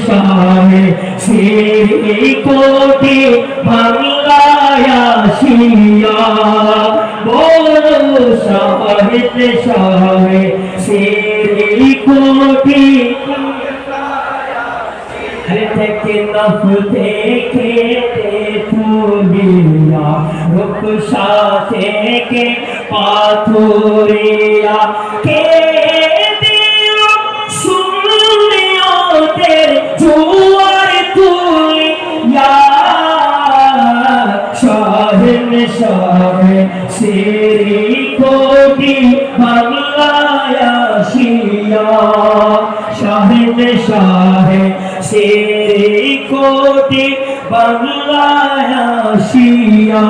শাহে সেই কোটি বাংলায় আসিয়া বড় সাহিত্য শাহে সেই কোটি থেকে নফ থেকে তুলিয়া রূপসা থেকে পাথুরিয়া কে দিল সুন্নিয়তের জোয়ার তুলিয়া শাহেন শাহে সেই কোটি বাংলায় আসিয়া শাহেন শাহে সেই কোটি বাংলায় আসিয়া